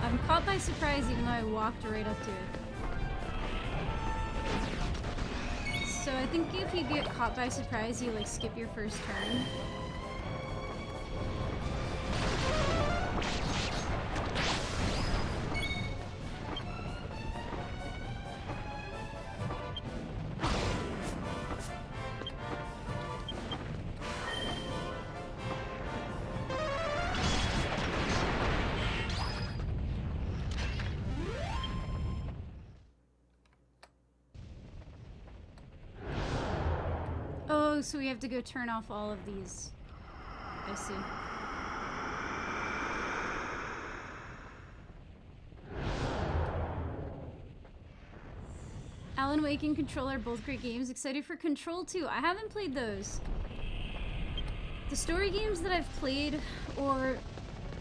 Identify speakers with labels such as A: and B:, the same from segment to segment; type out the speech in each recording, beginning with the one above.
A: I'm caught by surprise even though I walked right up to it. So I think if you get caught by surprise, you like skip your first turn. Oh, so we have to go turn off all of these. I see. Alan Wake and Control are both great games. Excited for Control 2. I haven't played those. The story games that I've played, or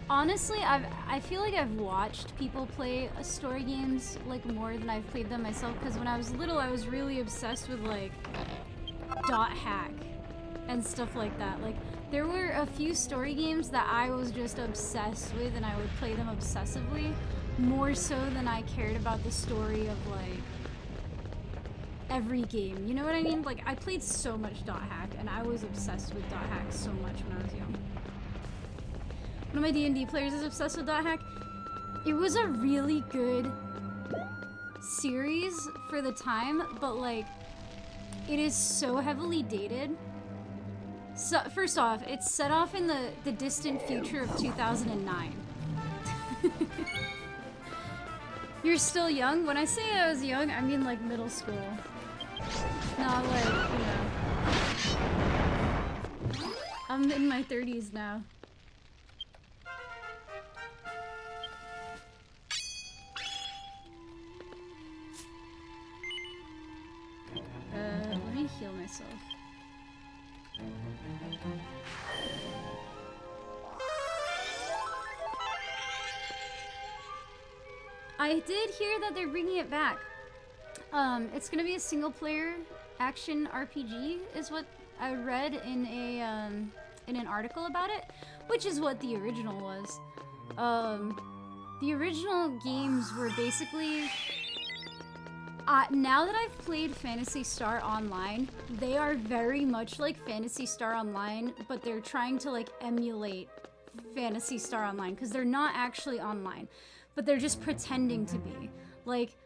A: honestly, I feel like I've watched people play story games like more than I've played them myself, because when I was little, I was really obsessed with like dot hack and stuff like that. Like there were a few story games that I was just obsessed with, and I would play them obsessively, more so than I cared about the story of like every game. You know what I mean? Like I played so much dot hack, and I was obsessed with dot hack so much when I was young. One of my D&D players is obsessed with dot hack. It was a really good series for the time, but like it is so heavily dated. So first off, it's set off in the distant future of 2009. You're still young? When I say I was young, I mean like middle school. Not like, you know. I'm in my 30s now. Let me heal myself. I did hear that they're bringing it back. It's gonna be a single-player action RPG, is what I read in an article about it, which is what the original was. The original games were basically. Now that I've played Phantasy Star Online, they are very much like Phantasy Star Online, but they're trying to like emulate Phantasy Star Online, because they're not actually online, but they're just pretending to be. Like,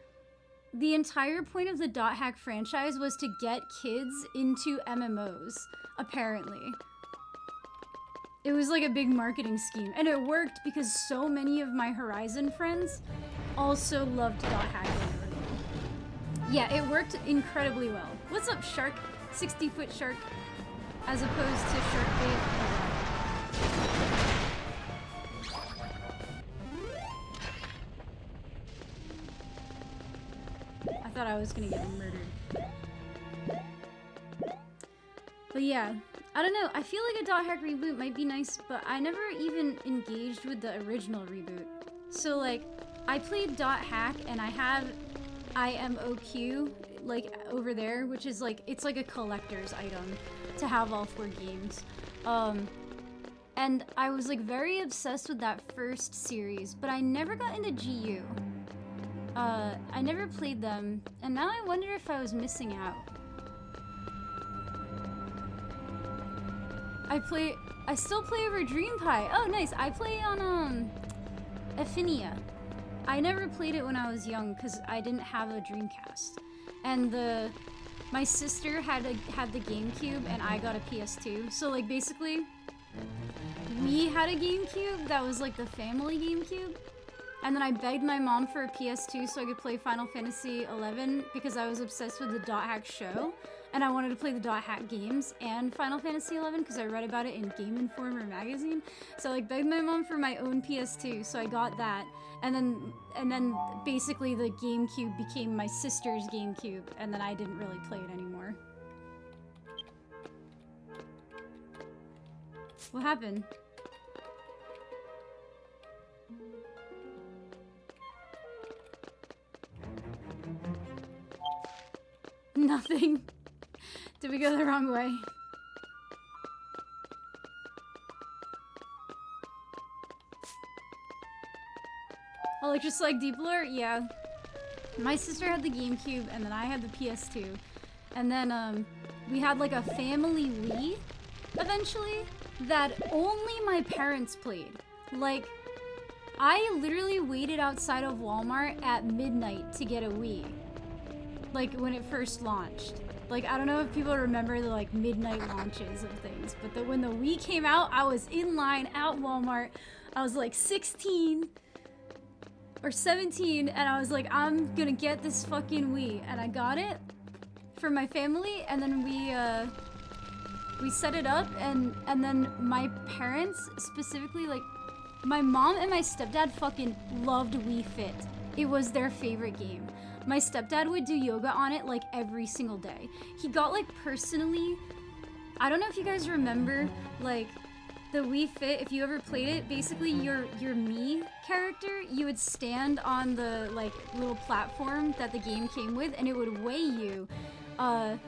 A: the entire point of the Dot Hack franchise was to get kids into MMOs, apparently. It was like a big marketing scheme, and it worked because so many of my Horizon friends also loved Dot Hack. Yeah, it worked incredibly well. What's up, shark? 60-foot shark, as opposed to shark bait. I thought I was gonna get murdered. But yeah, I don't know. I feel like a Dot Hack reboot might be nice, but I never even engaged with the original reboot. So like, I played Dot Hack, and I have IMOQ, like, over there, which is like, it's like a collector's item to have all 4 games. And I was like very obsessed with that first series, but I never got into GU. I never played them, and now I wonder if I was missing out. I still play over Dream Pie. Oh, nice. I play on, Affinia. I never played it when I was young because I didn't have a Dreamcast, and my sister had the GameCube and I got a PS2. So like basically, we had a GameCube that was like the family GameCube, and then I begged my mom for a PS2 so I could play Final Fantasy XI because I was obsessed with the Dot Hack show, and I wanted to play the Dot Hack games and Final Fantasy XI because I read about it in Game Informer magazine. So I like begged my mom for my own PS2, so I got that. And then basically the GameCube became my sister's GameCube, and then I didn't really play it anymore. What happened? Nothing. Did we go the wrong way? Oh, like just like Deep Lore? Yeah. My sister had the GameCube, and then I had the PS2. And then, we had like a family Wii, eventually, that only my parents played. Like, I literally waited outside of Walmart at midnight to get a Wii. Like, when it first launched. Like, I don't know if people remember the, like, midnight launches of things, but when the Wii came out, I was in line at Walmart. I was, like, 16 or 17, and I was like, I'm gonna get this fucking Wii. And I got it for my family, and then we set it up, and then my parents, specifically, like, my mom and my stepdad fucking loved Wii Fit. It was their favorite game. My stepdad would do yoga on it like every single day. He got like personally, I don't know if you guys remember like the Wii Fit, if you ever played it, basically your me character, you would stand on the like little platform that the game came with and it would weigh you. And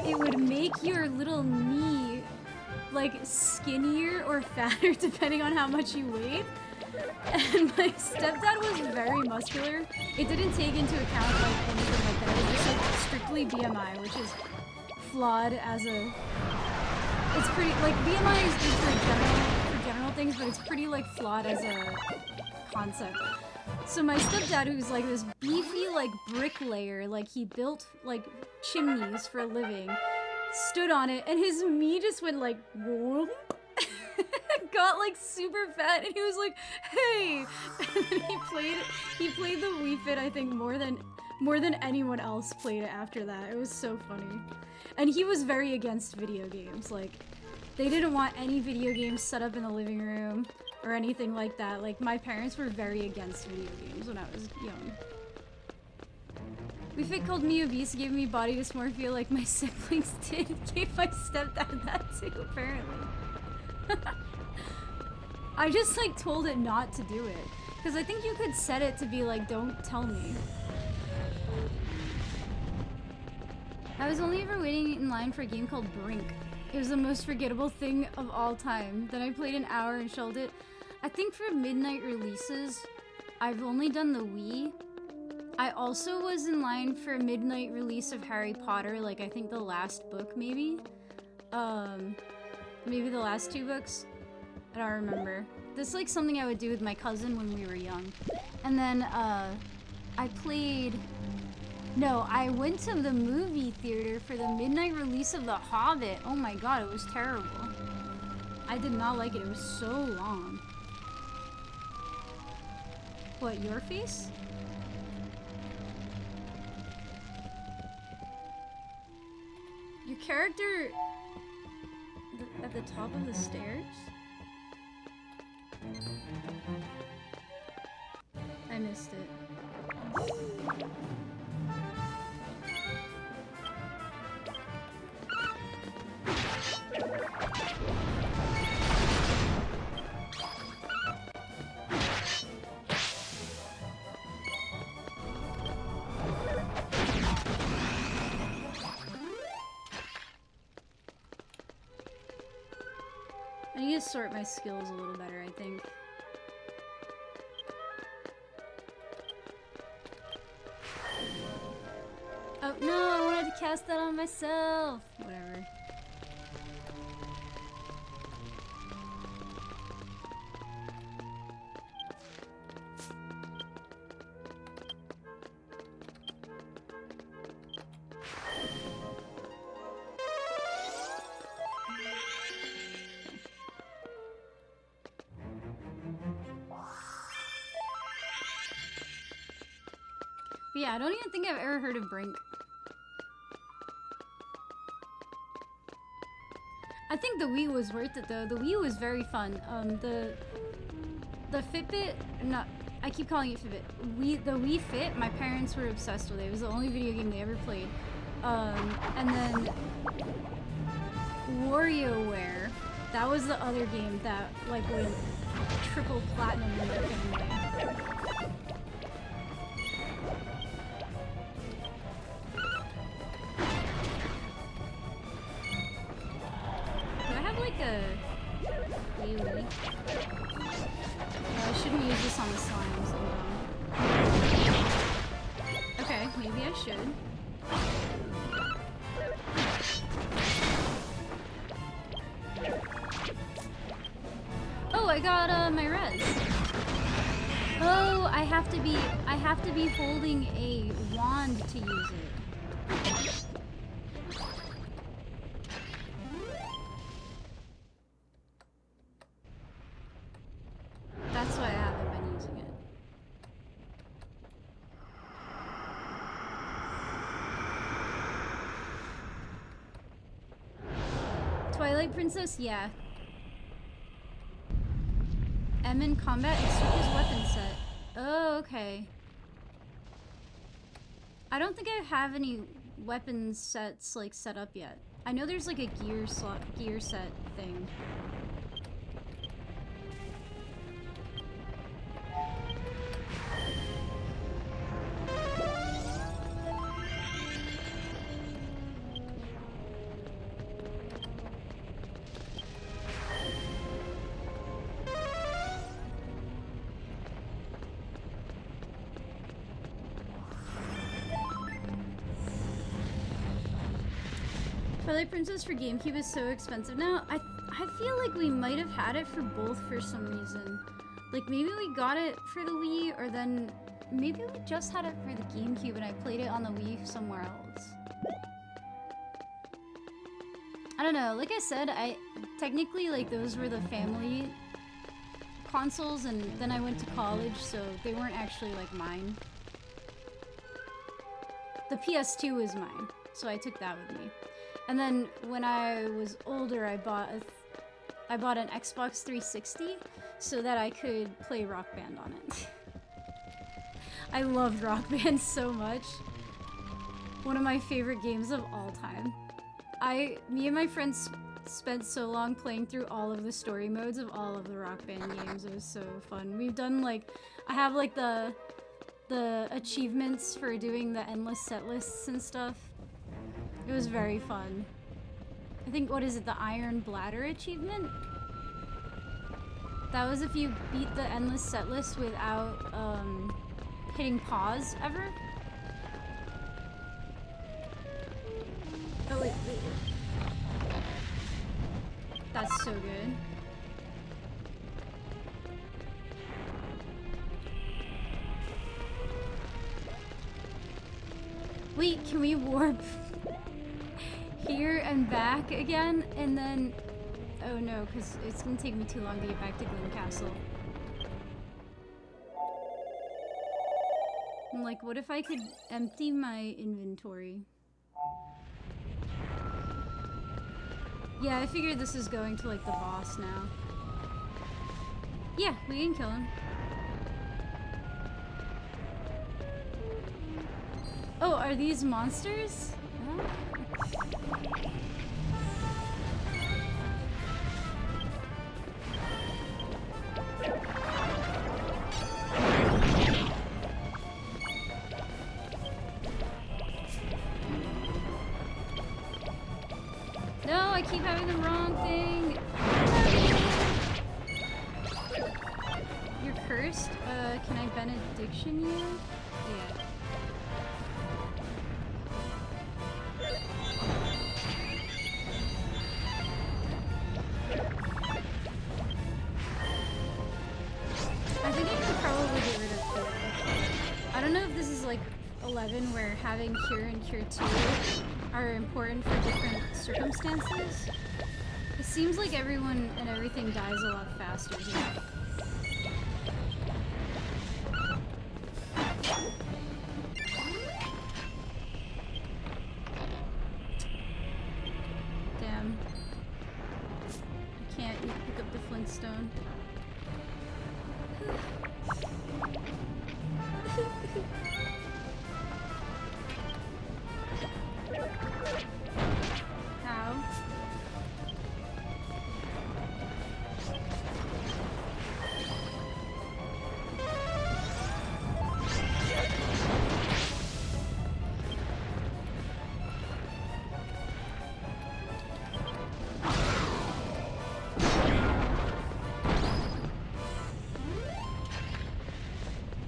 A: it would make your little me like skinnier or fatter depending on how much you weighed. And my stepdad was very muscular. It didn't take into account like anything like that. It was just like strictly BMI, which is flawed as a... It's pretty, like BMI is good for general things, but it's pretty like flawed as a concept. So my stepdad, who's like this beefy like bricklayer, like he built like chimneys for a living, stood on it and his me just went like whoop. Got like super fat and he was like, hey, and then he played the Wii Fit, I think more than anyone else played it after that. It was so funny. And he was very against video games. Like, they didn't want any video games set up in the living room or anything like that. Like, my parents were very against video games when I was young. Wii Fit called me obese, gave me body dysmorphia like my siblings did. Gave my stepdad that too, apparently. I just like told it not to do it. Because I think you could set it to be like, don't tell me. I was only ever waiting in line for a game called Brink. It was the most forgettable thing of all time. Then I played an hour and shelved it. I think for midnight releases, I've only done the Wii. I also was in line for a midnight release of Harry Potter, like I think the last book maybe. Maybe the last 2 books. I don't remember. This is like something I would do with my cousin when we were young. And then I played... No, I went to the movie theater for the midnight release of The Hobbit. Oh my god, it was terrible. I did not like it. It was so long. What, your face? Your character... at the top of the stairs? I missed it. I need to sort my skills a little better, I think. Oh no, I wanted to cast that on myself! Whatever. But yeah, I don't even think I've ever heard of Brink. I think the Wii was worth it though. The Wii was very fun. The Fitbit, not, I keep calling it Fitbit. The Wii Fit, my parents were obsessed with it. It was the only video game they ever played. And then WarioWare, that was the other game that like went triple platinum in their family. I shouldn't use this on the slimes. should. Oh, I got my res. Oh, I have to be holding a wand to use it. That's why I haven't been using it. Twilight Princess, yeah. M in combat and Suka's weapon set. Oh, okay. I don't think I have any weapon sets like set up yet. I know there's like a gear set thing. Twilight Princess for GameCube is so expensive now. I feel like we might have had it for both for some reason. Like maybe we got it for the Wii, or then maybe we just had it for the GameCube and I played it on the Wii somewhere else. I don't know. Like I said, technically like those were the family consoles, and then I went to college, so they weren't actually like mine. The PS2 was mine, so I took that with me. And then when I was older, I bought an Xbox 360 so that I could play Rock Band on it. I loved Rock Band so much. One of my favorite games of all time. Me and my friends spent so long playing through all of the story modes of all of the Rock Band games. It was so fun. We've done like, I have like the achievements for doing the endless set lists and stuff. It was very fun. I think, what is it, the Iron Bladder achievement? That was if you beat the endless set list without hitting pause ever. Oh wait. That's so good. Wait, can we warp here and back again? And then... oh no, because it's gonna take me too long to get back to Glen Castle. I'm like, what if I could empty my inventory? Yeah, I figured this is going to like the boss now. Yeah, we can kill him. Oh, are these monsters? Oh. No, I keep having the wrong thing. You're cursed? Can I benediction you? Yeah. I think I could probably get rid of Cure. I don't know if this is like 11 where having Cure and Cure 2 are important for different circumstances. It seems like everyone and everything dies a lot faster here. Damn. I can't pick up the Flintstone.